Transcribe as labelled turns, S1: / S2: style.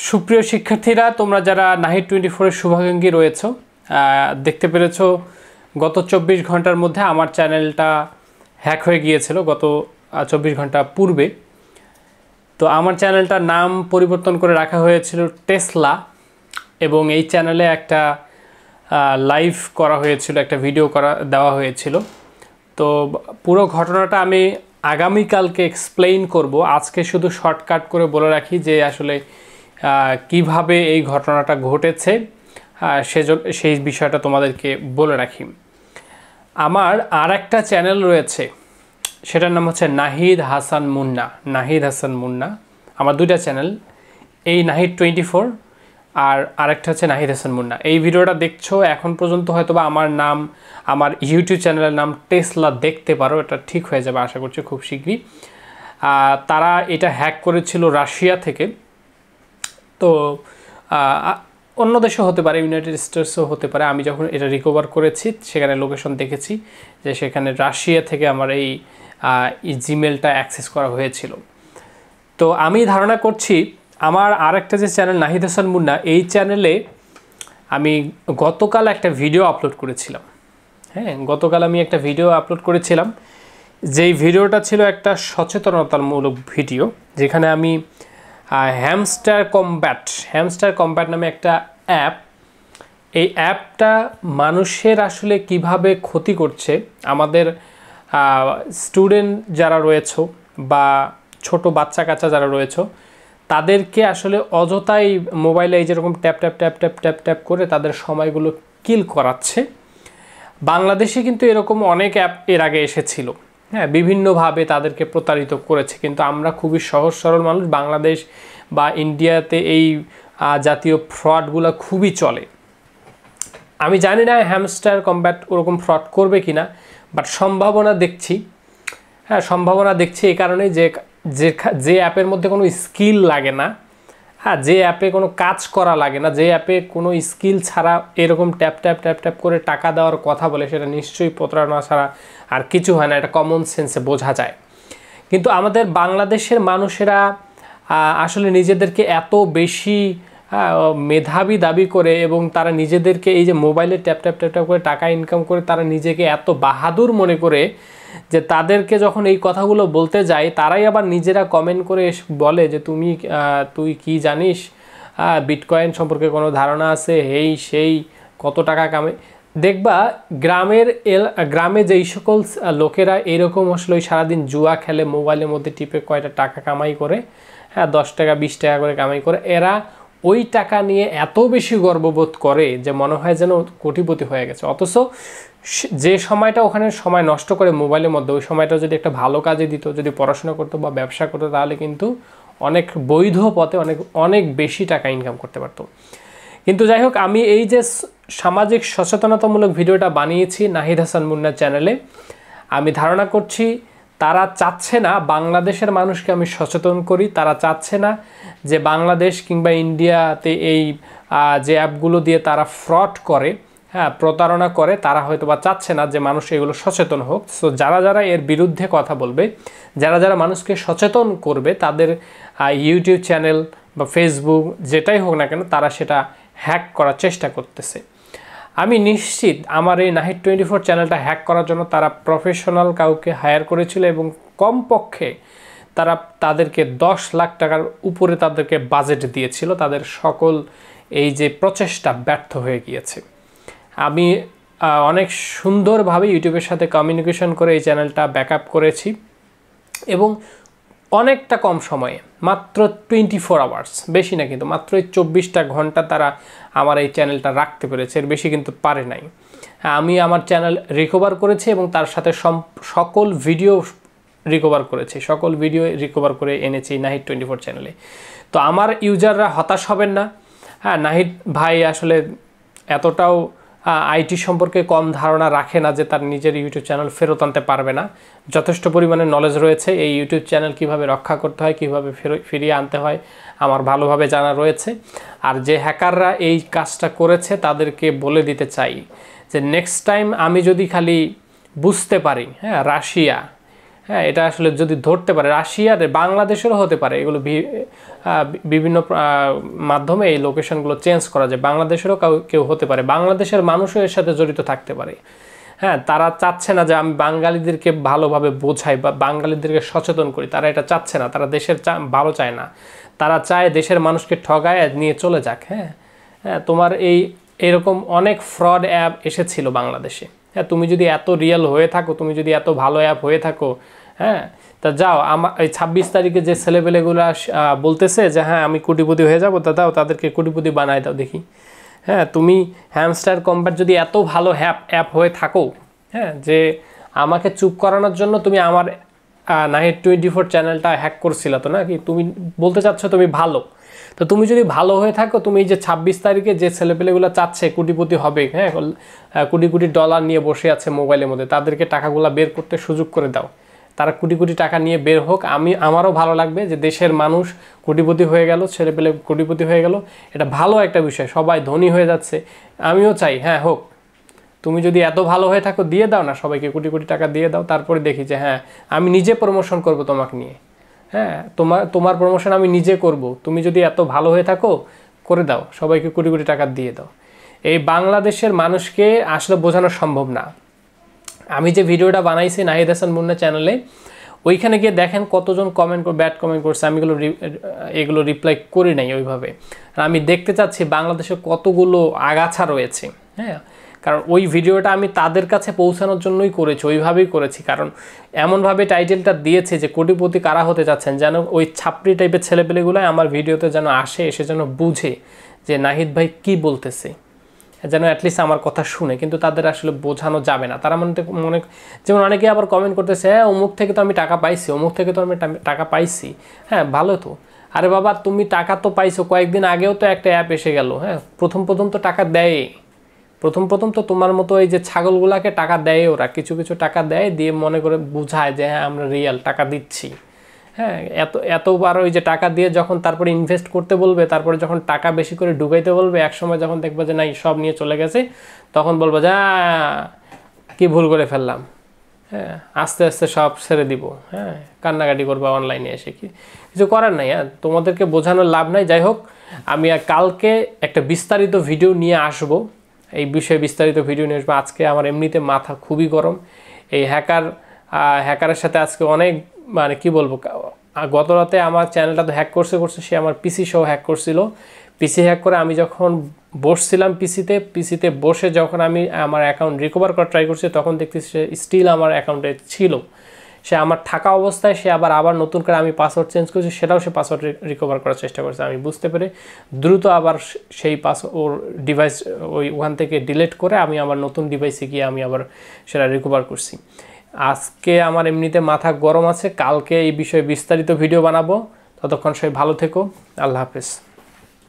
S1: সুপ্রিয় শিক্ষার্থীরা, তোমরা যারা নাহিদ 24 এর শুভাকাঙ্ক্ষী রয়েছো, দেখতে পেরেছো গত 24 ঘন্টার মধ্যে আমার চ্যানেলটা হ্যাক হয়ে গিয়েছিল গত 24 ঘন্টা পূর্বে। তো আমার চ্যানেলটার নাম পরিবর্তন করে রাখা হয়েছিল টেসলা, এবং এই চ্যানেলে একটা লাইভ করা হয়েছিল, একটা ভিডিও দেওয়া হয়েছিল। তো পুরো ঘটনাটা আমি আগামীকালকে এক্সপ্লেইন করব। আজকে শুধু শর্টকাট করে বলে রাখি যে আসলে কিভাবে এই ঘটনাটা ঘটেছে, সেই বিষয়টা তোমাদেরকে বলে রাখি। আমার আর একটা চ্যানেল রয়েছে, সেটার নাম হচ্ছে নাহিদ হাসান মুন্না। নাহিদ হাসান মুন্না, আমার দুইটা চ্যানেল, এই নাহিদ 24 আর আরেকটা হচ্ছে নাহিদ হাসান মুন্না। এই ভিডিওটা দেখছো, এখন পর্যন্ত হয়তো বা আমার নাম, আমার ইউটিউব চ্যানেলের নাম টেসলা দেখতে পারো, এটা ঠিক হয়ে যাবে আশা করছি খুব শীঘ্রই। তারা এটা হ্যাক করেছিল রাশিয়া থেকে। তো অন্য দেশও হতে পারে, ইউনাইটেড স্টেটসও হতে পারে। আমি যখন এটা রিকভার করেছি সেখানে লোকেশন দেখেছি যে সেখানে রাশিয়া থেকে আমার এই জিমেলটা অ্যাক্সেস করা হয়েছিল। তো আমি ধারণা করছি আমার আরেকটা যে চ্যানেল নাহিদ হাসান মুন্না, এই চ্যানেলে আমি গতকাল একটা ভিডিও আপলোড করেছিলাম। হ্যাঁ, গতকাল আমি একটা ভিডিও আপলোড করেছিলাম, যেই ভিডিওটা ছিল একটা সচেতনতামূলক ভিডিও, যেখানে আমি হ্যামস্টার কম্ব্যাট নামে একটা অ্যাপ, এই অ্যাপটা মানুষের আসলে কিভাবে ক্ষতি করছে, আমাদের স্টুডেন্ট যারা রয়েছে বা ছোট বাচ্চা কাচ্চা যারা রয়েছে তাদেরকে আসলে অযথাই মোবাইলে এই যেরকম tap tap tap tap tap tap করে তাদের সময়গুলো কিল করাচ্ছে। বাংলাদেশে কিন্তু এরকম অনেক অ্যাপ এর আগে এসেছিল, হ্যাঁ, বিভিন্নভাবে তাদেরকে প্রতারিত করেছে, কিন্তু আমরা খুবই সহজ সরল মানুষ। বাংলাদেশ বা ইন্ডিয়াতে এই জাতীয় ফ্রডগুলো খুবই চলে। আমি জানি না হ্যামস্টার কম্ব্যাট ওরকম ফ্রড করবে কি না, বাট সম্ভাবনা দেখছি। হ্যাঁ, সম্ভাবনা দেখছি এই কারণে যে অ্যাপের মধ্যে কোনো স্কিল লাগে না, হ্যাঁ, যে অ্যাপে কোনো কাজ করা লাগে না, যে অ্যাপে কোনো স্কিল ছাড়া এরকম ট্যাপ ট্যাপ ট্যাপ ট্যাপ করে টাকা দেওয়ার কথা বলে, সেটা নিশ্চয়ই প্রতারণা ছাড়া আর কিছু হয় না, এটা কমন সেন্সে বোঝা যায়। কিন্তু আমাদের বাংলাদেশের মানুষেরা আসলে নিজেদেরকে এত বেশি মেধাবী দাবি করে, এবং তারা নিজেদেরকে এই যে মোবাইলে ট্যাপ ট্যাপ ট্যাপ ট্যাপ করে টাকা ইনকাম করে তারা নিজেকে এত বাহাদুর মনে করে যে তাদেরকে যখন এই কথাগুলো বলতে যায়, তারাই আবার নিজেরা কমেন্ট করে বলে যে তুই কি জানিস, বিটকয়েন সম্পর্কে কোনো ধারণা আছে, এই সেই কত টাকা কামে। দেখবা গ্রামে যেই সকল লোকেরা এরকম আসলে সারাদিন জুয়া খেলে, মোবাইলের মধ্যে টিপে কয়টা টাকা কামাই করে, হ্যাঁ, 10 টাকা 20 টাকা করে কামাই করে, এরা ওই টাকা নিয়ে এত বেশি গর্ববোধ করে যে মনে হয় যেন কোটিপতি হয়ে গেছে। অথচ যে সময়টা ওখানে সময় নষ্ট করে মোবাইলের মধ্যে, ওই সময়টা যদি একটা ভালো কাজে দিত, যদি পড়াশোনা করতো বা ব্যবসা করতো, তাহলে কিন্তু অনেক বৈধ পথে অনেক বেশি টাকা ইনকাম করতে পারতো। কিন্তু যাই হোক, আমি এই যে সামাজিক সচেতনতামূলক ভিডিওটা বানিয়েছি নাহিদ হাসান মুন্না চ্যানেলে, আমি ধারণা করছি তারা চাচ্ছে না বাংলাদেশের মানুষকে আমি সচেতন করি। তারা চাচ্ছে না যে বাংলাদেশ কিংবা ইন্ডিয়াতে এই যে অ্যাপগুলো দিয়ে তারা ফ্রড করে, হ্যাঁ, প্রতারণা করে, তারা হয়তো বা চাচ্ছে না যে মানুষ এগুলো সচেতন হোক। সো যারা এর বিরুদ্ধে কথা বলবে, যারা মানুষকে সচেতন করবে, তাদের ইউটিউব চ্যানেল বা ফেসবুক যেটাই হোক না কেন, তারা সেটা হ্যাক করার চেষ্টা করতেছে। আমি নিশ্চিত আমার এই নাহিদ 24 চ্যানেলটা হ্যাক করার জন্য তারা প্রফেশনাল কাউকে হায়ার করেছিল, এবং কমপক্ষে তাদেরকে 10 লাখ টাকার উপরে তাদেরকে বাজেট দিয়েছিল। তাদের সকল এই যে প্রচেষ্টা ব্যর্থ হয়ে গিয়েছে। আমি অনেক সুন্দরভাবে ইউটিউবের সাথে কমিউনিকেশন করে এই চ্যানেলটা ব্যাকআপ করেছি, এবং অনেকটা কম সময়ে, মাত্র 24 আওয়ার্স, বেশি না কিন্তু মাত্র 24টা ঘন্টা তারা আমার এই চ্যানেলটা রাখতে পেরেছে, এর বেশি কিন্তু পারে নাই। আমি আমার চ্যানেল রিকভার করেছি, এবং তার সাথে সকল ভিডিও রিকভার করে এনেছি নাহিদ 24 চ্যানেলে। তো আমার ইউজাররা হতাশ হবেন না। হ্যাঁ, নাহিদ ভাই আসলে এতটাও আইটি সম্পর্কে কম ধারণা রাখে না যে তার নিজের ইউটিউব চ্যানেল ফেরত আনতে পারবে না। যথেষ্ট পরিমাণে নলেজ রয়েছে, এই ইউটিউব চ্যানেল কিভাবে রক্ষা করতে হয়, কিভাবে ফিরিয়ে আনতে হয় আমার ভালোভাবে জানা রয়েছে। আর যে হ্যাকাররা এই কাজটা করেছে তাদেরকে বলে দিতে চাই যে নেক্সট টাইম আমি যদি খালি বুঝতে পারি, হ্যাঁ, রাশিয়া, হ্যাঁ, এটা আসলে যদি ধরতে পারে, রাশিয়ার বাংলাদেশেরও হতে পারে, এগুলো বিভিন্ন মাধ্যমে এই লোকেশনগুলো চেঞ্জ করা যায়, বাংলাদেশেরও কেউ হতে পারে, বাংলাদেশের মানুষও এর সাথে জড়িত থাকতে পারে। হ্যাঁ, তারা চাচ্ছে না যে আমি বাঙালিদেরকে ভালোভাবে বোঝাই বা বাঙালিদেরকে সচেতন করি, তারা এটা চাচ্ছে না, তারা দেশের ভালো চায় না, তারা চায় দেশের মানুষকে ঠগায় নিয়ে চলে যাক। হ্যাঁ হ্যাঁ, তোমার এরকম অনেক ফ্রড অ্যাপ এসেছিল বাংলাদেশে। হ্যাঁ, তুমি যদি এত রিয়েল হয়ে থাকো, তুমি যদি এত ভালো অ্যাপ হয়ে থাকো, হ্যাঁ, তা যাও আমার এই 26 তারিখে যে ছেলেপেলেগুলো বলতেছে যে হ্যাঁ আমি কোটিপতি হয়ে যাবো, তা দাও তাদেরকে কোটিপতি বানায় দাও দেখি। হ্যাঁ, তুমি হ্যামস্টার কম্প্যাট যদি এত ভালো অ্যাপ হয়ে থাকো, হ্যাঁ, যে আমাকে চুপ করানোর জন্য তুমি আমার নাহিদ24 চ্যানেলটা হ্যাক করছিল তো নাকি, তুমি বলতে চাচ্ছ তুমি ভালো, তো তুমি যদি ভালো হয়ে থাকো, তুমি এই যে 26 তারিখে যে ছেলেপেলেগুলো চাচ্ছে কোটিপতি হবে, হ্যাঁ, কোটি কোটি ডলার নিয়ে বসে আছে মোবাইলের মধ্যে, তাদেরকে টাকাগুলো বের করতে সুযোগ করে দাও, তারা কোটি কোটি টাকা নিয়ে বের হোক। আমারও ভালো লাগবে যে দেশের মানুষ কোটিপতি হয়ে গেল, ছেলেপেলে কোটিপতি হয়ে গেল, এটা ভালো একটা বিষয়, সবাই ধনী হয়ে যাচ্ছে, আমিও চাই হ্যাঁ হোক। তুমি যদি এত ভালো হয়ে থাকো, দিয়ে দাও না সবাইকে কোটি কোটি টাকা দিয়ে দাও, তারপরে দেখি যে হ্যাঁ আমি নিজে প্রমোশন করব তোমাকে নিয়ে। হ্যাঁ, তোমার প্রমোশন আমি নিজে করব, তুমি যদি এত ভালো হয়ে থাকো করে দাও, সবাইকে কোটি কোটি টাকা দিয়ে দাও। এই বাংলাদেশের মানুষকে আসলে বোঝানো সম্ভব না। আমি যে ভিডিওটা বানাইছি নাহিদ হাসান মুন্না চ্যানেলে, ওইখানে গিয়ে দেখেন কতজন ব্যাড কমেন্ট করছে, আমি এগুলো রিপ্লাই করি নাই ওইভাবে। আর আমি দেখতে চাচ্ছি বাংলাদেশে কতগুলো আগাছা রয়েছে। হ্যাঁ, কারণ ওই ভিডিওটা আমি তাদের কাছে পৌঁছানোর জন্যই করেছি, ওইভাবেই করেছি, কারণ এমনভাবে টাইটেলটা দিয়েছে যে কোটিপতি কারা হতে যাচ্ছেন, যেন ওই ছাপড়ি টাইপের ছেলেপেলেগুলো আমার ভিডিওতে যেন এসে যেন বুঝে যে নাহিদ ভাই কি বলতেছে, যেন অ্যাটলিস্ট আমার কথা শুনে। কিন্তু তাদের আসলে বোঝানো যাবে না, তারা মনে যেমন অনেকে আবার কমেন্ট করতেছে হ্যাঁ অমুক থেকে তো আমি টাকা পাইছি, অমুক থেকে তো আমি টাকা পাইছি। হ্যাঁ ভালো তো, আরে বাবা তুমি টাকা তো পাইছো, কয়েকদিন আগেও তো একটা অ্যাপ এসে গেল। হ্যাঁ, প্রথম তো টাকা দেয়, প্রথম তো তোমার মতো এই যে ছাগলগুলাকে টাকা দেয়, ওরা কিছু কিছু টাকা দেয়, দিয়ে মনে করে বুঝায় যে হ্যাঁ আমরা রিয়েল টাকা দিচ্ছি। হ্যাঁ, এতবার ওই যে টাকা দিয়ে যখন তারপরে ইনভেস্ট করতে বলবে, তারপরে যখন টাকা বেশি করে ঢুকাইতে বলবে, একসময় যখন দেখবে যে নাই সব নিয়ে চলে গেছে, তখন বলবো যে কি ভুল করে ফেললাম। হ্যাঁ, আস্তে আস্তে সব ছেড়ে দিব। হ্যাঁ, কান্নাকাটি করবা অনলাইনে এসে, কিছু করার নাই। হ্যাঁ, তোমাদেরকে বোঝানোর লাভ নাই। যাই হোক, আমি কালকে একটা বিস্তারিত ভিডিও নিয়ে আসব, এই বিষয়ে বিস্তারিত ভিডিও নিয়ে আসবো। আজকে আমার এমনিতে মাথা খুবই গরম, এই হ্যাকারের সাথে আজকে অনেক মানে কি বলবো, গত রাতে আমার চ্যানেলটা তো হ্যাক করছে, সে আমার পিসি সহ হ্যাক করছিল। পিসি হ্যাক করে আমি যখন বসছিলাম পিসিতে বসে যখন আমি আমার অ্যাকাউন্ট রিকভার করার ট্রাই করছি, তখন দেখতেছি সে স্টিল আমার অ্যাকাউন্টে ছিল। সে আমার থাকা অবস্থায় সে আবার নতুন করে আমি পাসওয়ার্ড চেঞ্জ করছি, সেটাও সে পাসওয়ার্ড রিকভার করার চেষ্টা করছে। আমি বুঝতে পেরে দ্রুত আবার সেই ওর ডিভাইস ওখান থেকে ডিলিট করে আমি আমার নতুন ডিভাইসে গিয়ে আমি আবার সেটা রিকভার করছি। আজকে আমার এমনিতে মাথা গরম আছে, কালকে এই বিষয়ে বিস্তারিত ভিডিও বানাবো। ততক্ষণ সবাই ভালো থেকো, আল্লাহ হাফেজ।